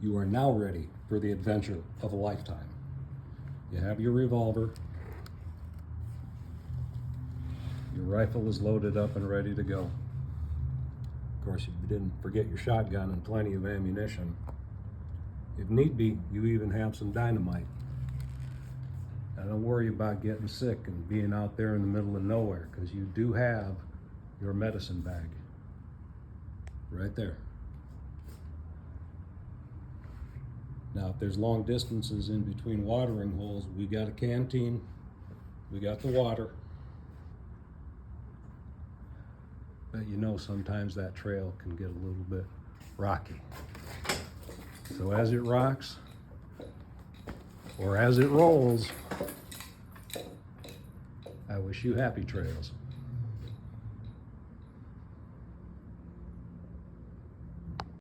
You are now ready for the adventure of a lifetime. You have your revolver. Your rifle is loaded up and ready to go. Of course, you didn't forget your shotgun and plenty of ammunition. If need be, you even have some dynamite. Now don't worry about getting sick and being out there in the middle of nowhere, because you do have your medicine bag right there. Now, if there's long distances in between watering holes, we got a canteen, we got the water. But you know, sometimes that trail can get a little bit rocky. So as it rocks, or as it rolls, I wish you happy trails.